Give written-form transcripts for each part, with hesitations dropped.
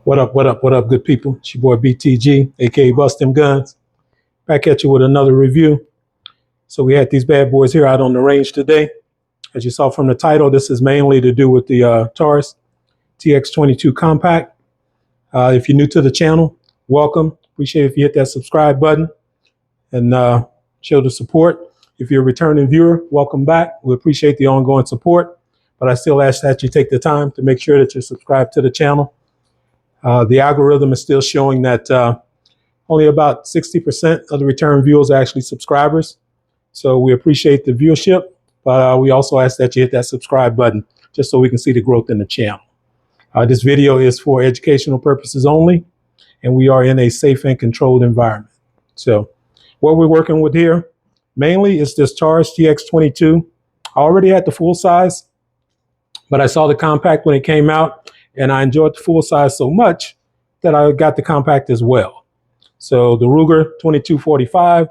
What up, what up, what up, good people? It's your boy BTG, aka Bust Them Guns. Back at you with another review. So we had these bad boys here out on the range today. As you saw from the title, this is mainly to do with the Taurus TX22 compact. If you're new to the channel, welcome. Appreciate if you hit that subscribe button and show the support. If you're a returning viewer, welcome back. We appreciate the ongoing support, but I still ask that you take the time to make sure that you're subscribed to the channel. The algorithm is still showing that only about 60% of the return viewers are actually subscribers. So we appreciate the viewership, but we also ask that you hit that subscribe button just so we can see the growth in the channel. This video is for educational purposes only, and we are in a safe and controlled environment. So what we're working with here mainly is this Taurus TX22. I already had the full size, but I saw the compact when it came out, and I enjoyed the full size so much that I got the compact as well. So the Ruger 2245,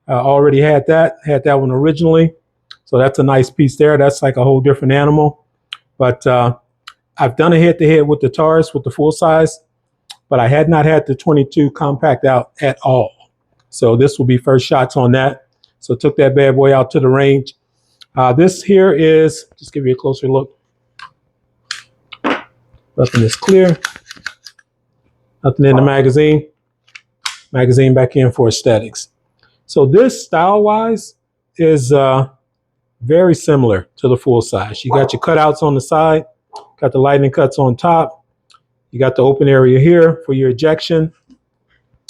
I already had that one originally. So that's a nice piece there. That's like a whole different animal. But I've done a head-to-head with the Taurus with the full size, but I had not had the 22 compact out at all. So this will be first shots on that. So took that bad boy out to the range. This here is, just give you a closer look. Nothing is clear. Nothing in the magazine. Magazine back in for aesthetics. So this style-wise is very similar to the full size. You got your cutouts on the side, got the lightning cuts on top. You got the open area here for your ejection.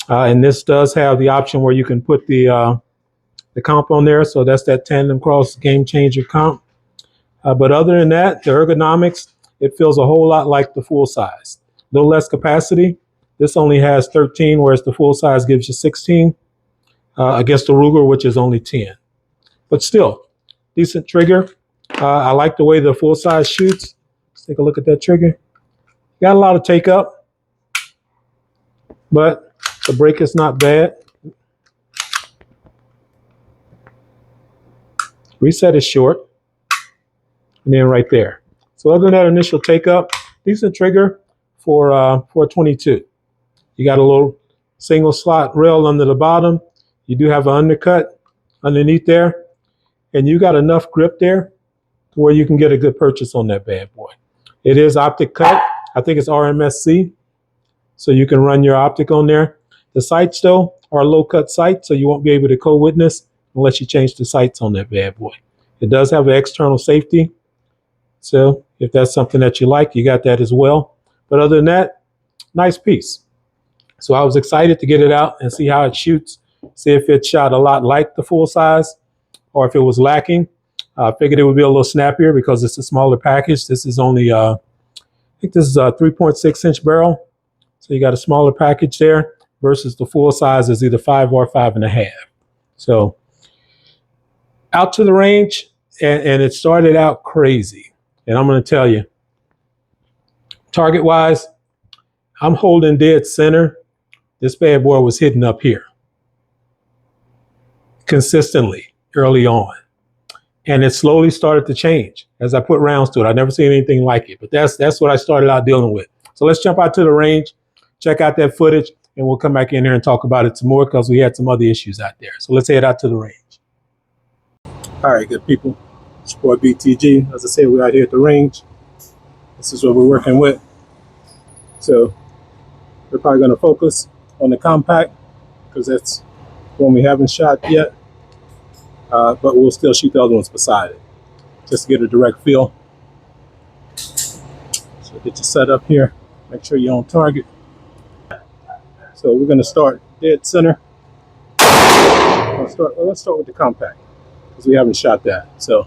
And this does have the option where you can put the comp on there. So that's that tandem cross game changer comp. But other than that, the ergonomics, it feels a whole lot like the full size. A little less capacity. This only has 13, whereas the full size gives you 16 against the Ruger, which is only 10. But still, decent trigger. I like the way the full size shoots. Let's take a look at that trigger. Got a lot of take up, but the break is not bad. Reset is short, and then right there. So other than that initial take up, decent trigger for 22. You got a little single slot rail under the bottom. You do have an undercut underneath there, and you got enough grip there to where you can get a good purchase on that bad boy. It is optic cut. I think it's RMSC, so you can run your optic on there. The sights, though, are low cut sights, so you won't be able to co-witness unless you change the sights on that bad boy. It does have an external safety, so if that's something that you like, you got that as well. But other than that, nice piece. So I was excited to get it out and see how it shoots, see if it shot a lot like the full size or if it was lacking. I figured it would be a little snappier because it's a smaller package. This is only, I think this is a 3.6 inch barrel. So you got a smaller package there versus the full size is either 5 or 5.5. So out to the range, and it started out crazy. And I'm going to tell you, target wise, I'm holding dead center. This bad boy was hitting up here consistently early on. And it slowly started to change as I put rounds to it. I've never seen anything like it, but that's what I started out dealing with. So let's jump out to the range, check out that footage, and we'll come back in here and talk about it some more because we had some other issues out there. So let's head out to the range. All right, good people. It's your boy BTG. As I said, we're out here at the range. This is what we're working with. So we're probably going to focus on the compact because that's one we haven't shot yet. But we'll still shoot the other ones beside it just to get a direct feel. So get you set up here. Make sure you're on target. So we're going to start dead center. Let's start with the compact because we haven't shot that. So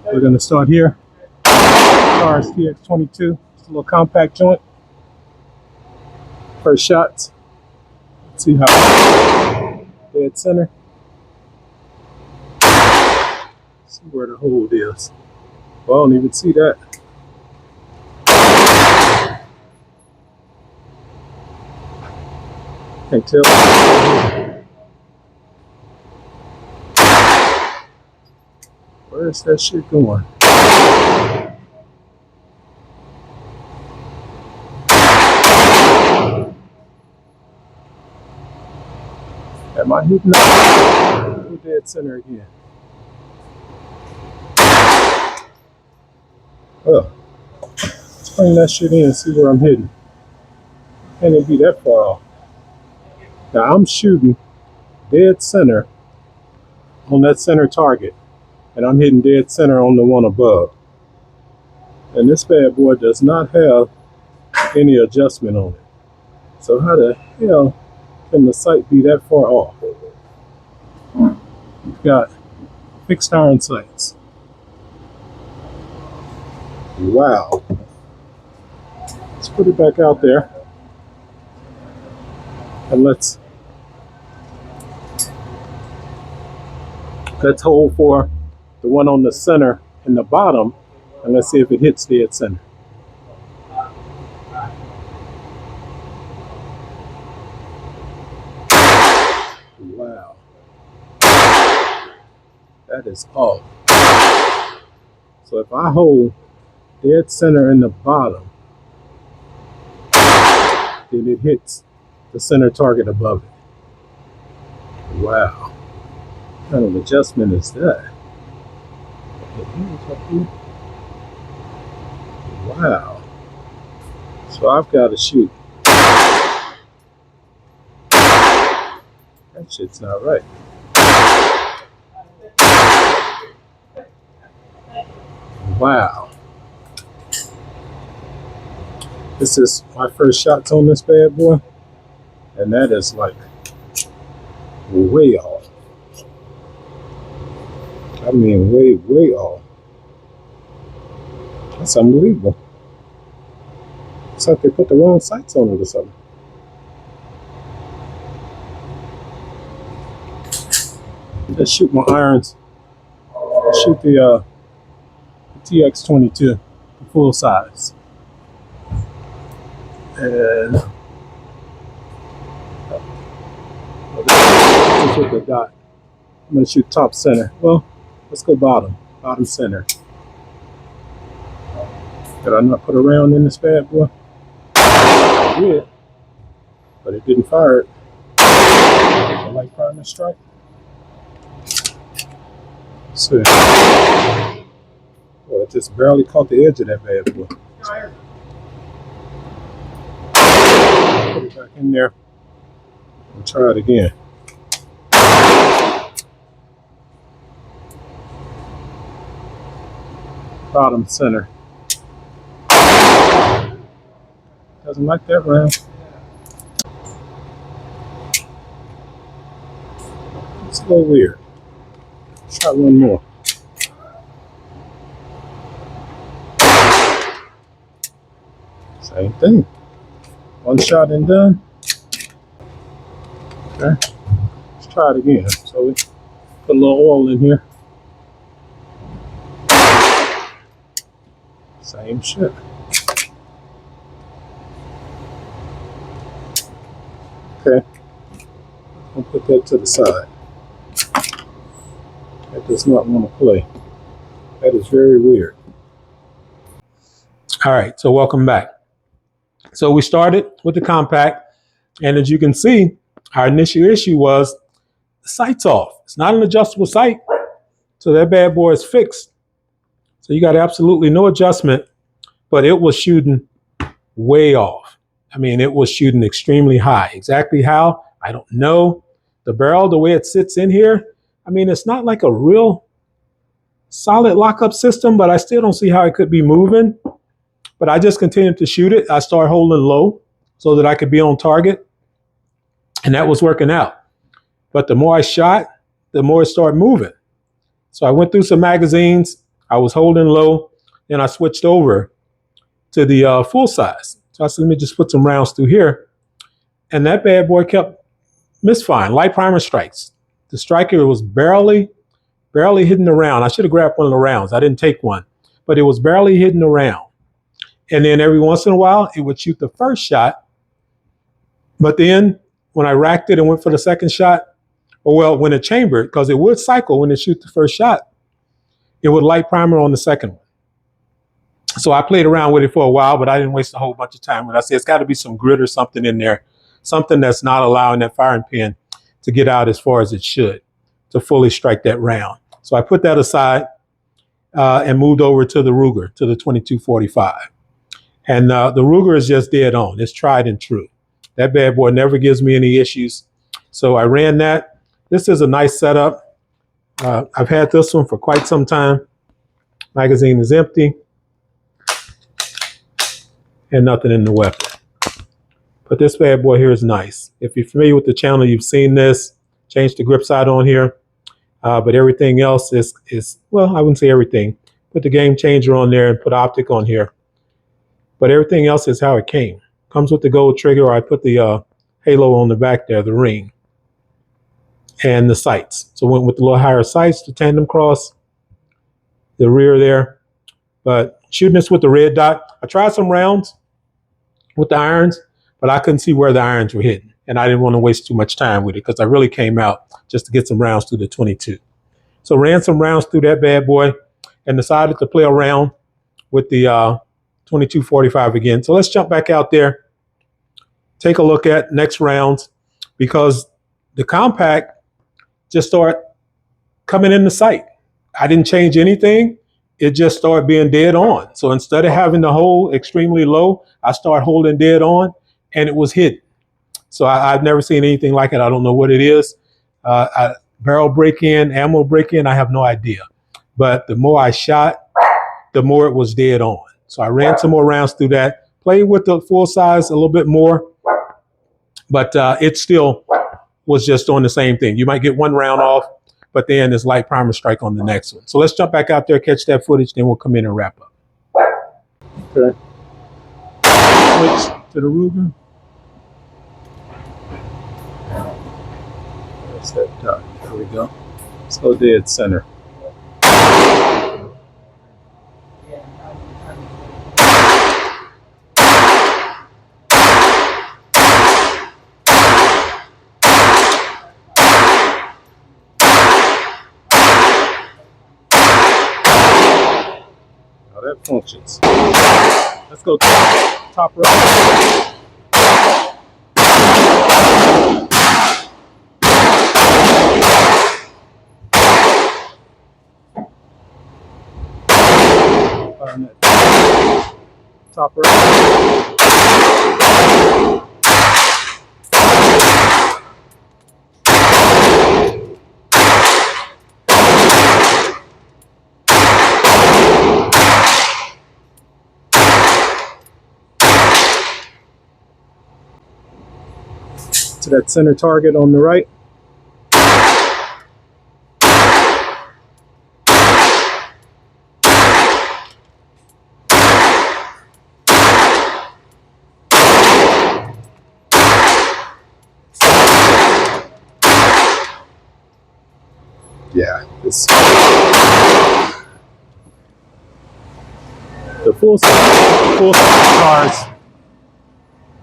we're going to start here. Taurus TX22. It's a little compact joint. First shots. Let's see how dead center. See where the hold is. Well, I don't even see that. Can't tell. Where's that shit going? Am I hitting that? Dead center again. Oh, let's bring that shit in and see where I'm hitting. Can't even be that far off. Now I'm shooting dead center on that center target, and I'm hitting dead center on the one above. And this bad boy does not have any adjustment on it. So how the hell can the sight be that far off? You've got fixed iron sights. Wow. Let's put it back out there. And let's hold for the one on the center and the bottom, and let's see if it hits dead center. Wow. That is off. So if I hold dead center in the bottom, then it hits the center target above it. Wow. What kind of adjustment is that? Wow. So I've got to shoot. That shit's not right. Wow. This is my first shots on this bad boy, and that is like way off. I mean, way off. That's unbelievable. It's like they put the wrong sights on it or something. Let's shoot my irons. Let's shoot the TX22, the full size. And just with the dot. I'm going to shoot top center. Well, let's go bottom center. Did I not put a round in this bad boy? I did, but it didn't fire it. A light primer strike. So, well, it just barely caught the edge of that bad boy. Put it back in there and try it again. Bottom center. Doesn't like that round. It's a little weird. Let's try one more. Same thing. One shot and done. Okay. Let's try it again. So we put a little oil in here. Same shit. Okay. I'll put that to the side. That does not want to play. That is very weird. All right, so welcome back. So we started with the compact, and as you can see, our initial issue was the sight's off. It's not an adjustable sight, so that bad boy is fixed. So you got absolutely no adjustment, but it was shooting way off. I mean, it was shooting extremely high. Exactly how, I don't know. The barrel, the way it sits in here, I mean, it's not like a real solid lockup system, but I still don't see how it could be moving. But I just continued to shoot it. I started holding low so that I could be on target, and that was working out. But the more I shot, the more it started moving. So I went through some magazines. I was holding low, then I switched over to the full size. So I said, let me just put some rounds through here. And that bad boy kept misfiring, light primer strikes. The striker was barely hitting the round. I should have grabbed one of the rounds. I didn't take one, but it was barely hitting the round. And then every once in a while, it would shoot the first shot. But then when I racked it and went for the second shot, or well, when it chambered, because it would cycle when it shoot the first shot, it would light primer on the second one. So I played around with it for a while, but I didn't waste a whole bunch of time. When I said it's got to be some grit or something in there, something that's not allowing that firing pin to get out as far as it should to fully strike that round. So I put that aside and moved over to the Ruger, to the 2245. And the Ruger is just dead on. It's tried and true. That bad boy never gives me any issues. So I ran that. This is a nice setup. I've had this one for quite some time. Magazine is empty and nothing in the weapon. But this bad boy here is nice. If you're familiar with the channel, you've seen this. Changed the grip side on here. But everything else is, well, I wouldn't say everything. Put the game changer on there and put optic on here. But everything else is how it came. Comes with the gold trigger, or I put the halo on the back there, the ring, and the sights. So went with the little higher sights, the tandem cross, the rear there. But shooting this with the red dot, I tried some rounds with the irons, but I couldn't see where the irons were hitting. And I didn't want to waste too much time with it because I really came out just to get some rounds through the 22. So ran some rounds through that bad boy and decided to play around with the 2245 again. So let's jump back out there, take a look at next rounds, because the compact just started coming into sight. I didn't change anything. It just started being dead on. So instead of having to hold extremely low, I started holding dead on and it was hidden. So I've never seen anything like it. I don't know what it is. Barrel break-in, ammo break-in, I have no idea. But the more I shot, the more it was dead on. So I ran some more rounds through that, played with the full size a little bit more, but it still was just doing the same thing. You might get one round off, but then it's light primer strike on the next one. So let's jump back out there, catch that footage, then we'll come in and wrap up. Okay. Switch to the Ruger. That's that dot. There we go. Let's go dead center. Now that functions. Let's go top right. Top right. To that center target on the right. Yeah, this the full size cars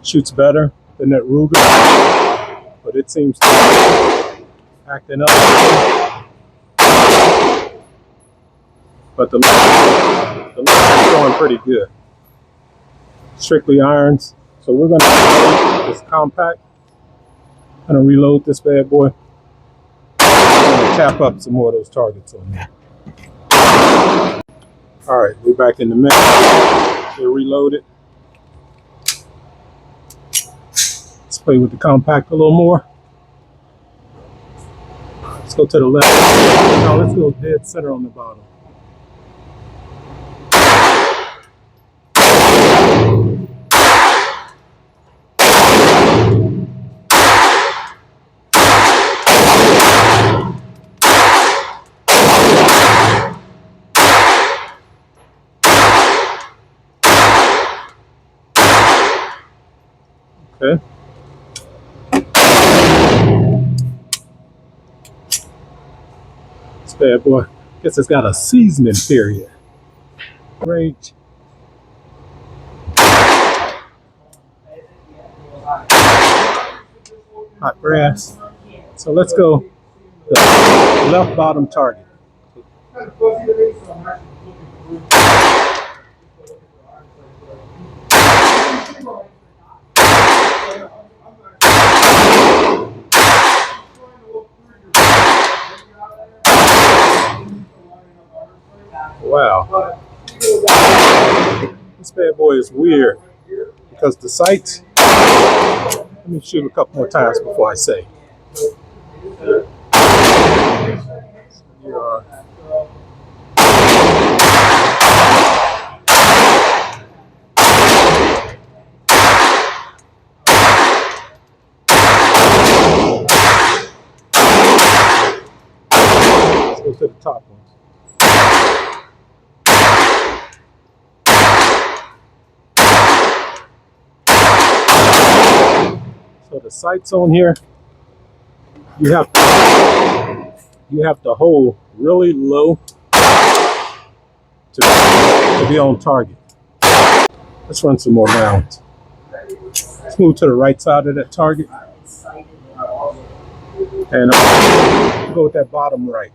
shoots better than that Ruger, but it seems to be acting up. But the lens is going pretty good. Strictly irons, so we're going to reload this compact. I'm going to reload this bad boy. Tap up some more of those targets on there. All right, we're back in the mix. We're reloaded. Let's play with the compact a little more. Let's go to the left. No, let's go dead center on the bottom. Okay. This bad boy, guess it's got a seasoning period. Great. Hot grass. So let's go the left bottom target. Wow, this bad boy is weird because the sights. Let me shoot a couple more times before I say. Yeah. Let's go to the top one. So the sights on here, you have to hold really low to be on target. Let's run some more rounds. Let's move to the right side of that target and go with that bottom right.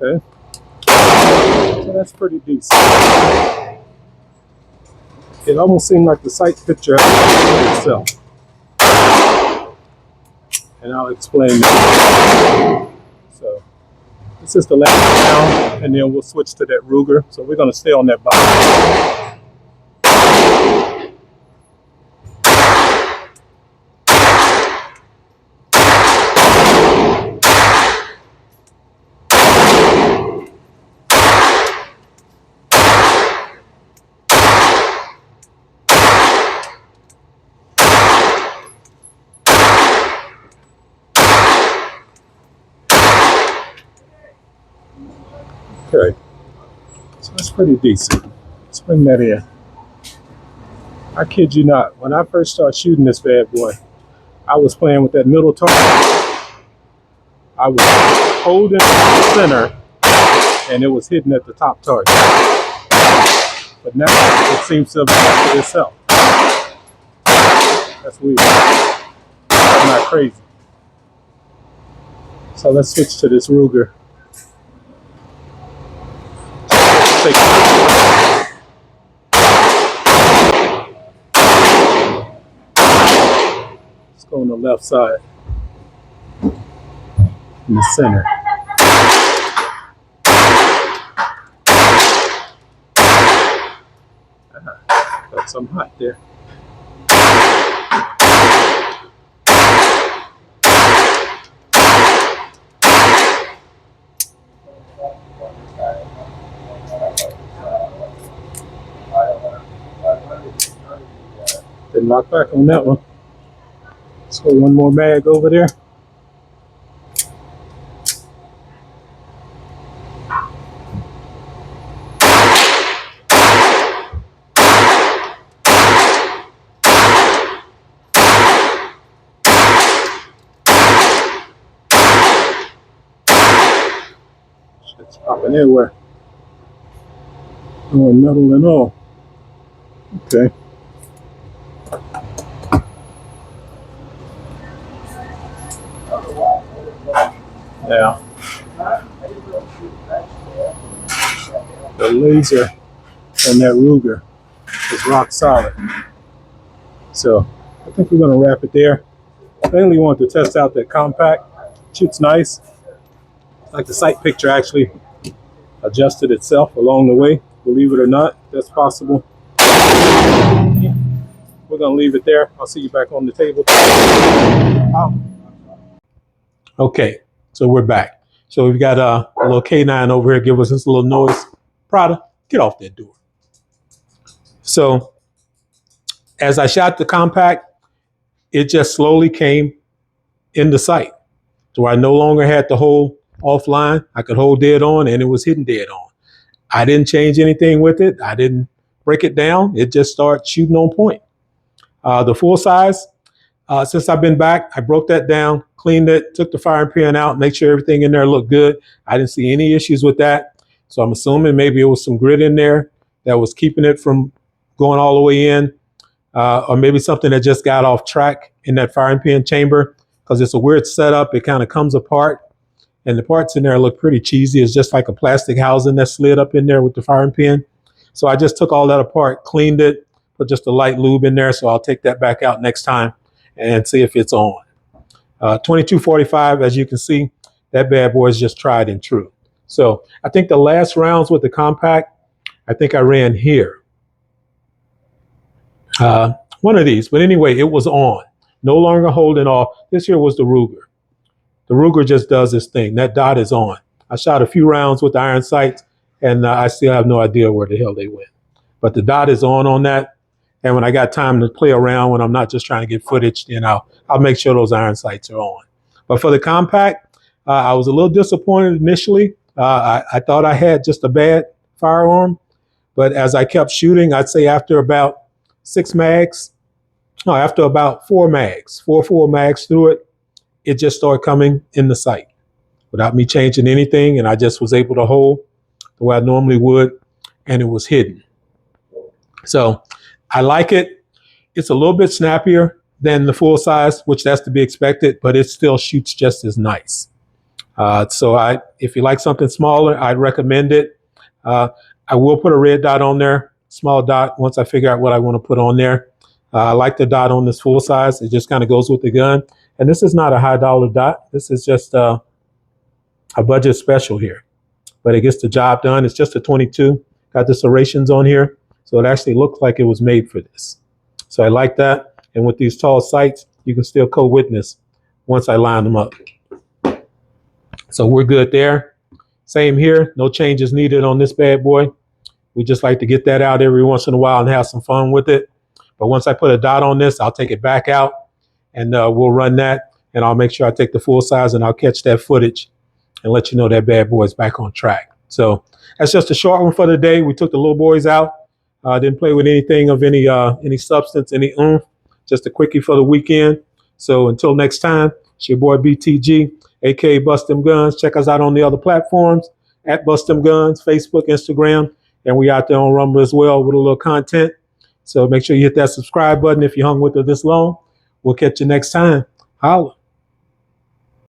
Okay, so that's pretty decent. It almost seemed like the sight picture itself, and I'll explain that. So this is the last round, and then we'll switch to that Ruger. So we're going to stay on that bottom. Okay, so that's pretty decent. Let's bring that in. I kid you not, when I first started shooting this bad boy, I was playing with that middle target. I was holding the center and it was hitting at the top target. But now it seems to have adjusted itself. That's weird. I'm not crazy. So let's switch to this Ruger. Let's go on the left side. In the center. Got some hot there. Didn't lock back on that one. Let's go one more mag over there. Shit's popping everywhere. Oh, metal and all. Okay. Now, the laser on that Ruger is rock solid. So I think we're going to wrap it there. I mainly wanted to test out that compact. Shoots nice. Like the sight picture actually adjusted itself along the way. Believe it or not, that's possible. Yeah. We're going to leave it there. I'll see you back on the table. Okay, so we're back. So we've got a little K9 over here. Give us this little noise. Prada, get off that door. So as I shot the compact, it just slowly came into sight. So I no longer had to hold offline. I could hold dead on and it was hitting dead on. I didn't change anything with it. I didn't break it down. It just started shooting on point. The full size, since I've been back, I broke that down, cleaned it, took the firing pin out, make sure everything in there looked good. I didn't see any issues with that. So I'm assuming maybe it was some grit in there that was keeping it from going all the way in. or maybe something that just got off track in that firing pin chamber, because it's a weird setup. It kind of comes apart, and the parts in there look pretty cheesy. It's just like a plastic housing that slid up in there with the firing pin. So I just took all that apart, cleaned it, put just a light lube in there. So I'll take that back out next time and see if it's on. 2245, as you can see, that bad boy is just tried and true. So I think the last rounds with the compact, I think I ran here. One of these, but anyway, it was on. No longer holding off. This here was the Ruger. The Ruger just does this thing. That dot is on. I shot a few rounds with the iron sights, and I still have no idea where the hell they went. But the dot is on that. And when I got time to play around, when I'm not just trying to get footage, I'll make sure those iron sights are on. But for the compact, I was a little disappointed initially. I thought I had just a bad firearm, but as I kept shooting, I'd say after about after about four full mags through it, it just started coming in the sight without me changing anything. And I just was able to hold the way I normally would, and it was hidden. So I like it. It's a little bit snappier than the full size, which that's to be expected, but it still shoots just as nice. So if you like something smaller, I'd recommend it. I will put a red dot on there, small dot, once I figure out what I want to put on there. I like the dot on this full size. It just kind of goes with the gun. And this is not a high dollar dot. This is just a budget special here, but it gets the job done. It's just a 22. Got the serrations on here. So it actually looks like it was made for this. So I like that. And with these tall sights, you can still co-witness once I line them up. So we're good there. Same here. No changes needed on this bad boy. We just like to get that out every once in a while and have some fun with it. But once I put a dot on this, I'll take it back out and we'll run that. And I'll make sure I take the full size and I'll catch that footage and let you know that bad boy is back on track. So that's just a short one for the day. We took the little boys out. Didn't play with anything of any substance, any oomph. Just a quickie for the weekend. So until next time, it's your boy BTG, aka Bust Them Guns. Check us out on the other platforms at Bust Them Guns, Facebook, Instagram, and we out there on Rumble as well with a little content. So make sure you hit that subscribe button if you hung with us this long. We'll catch you next time. Holla.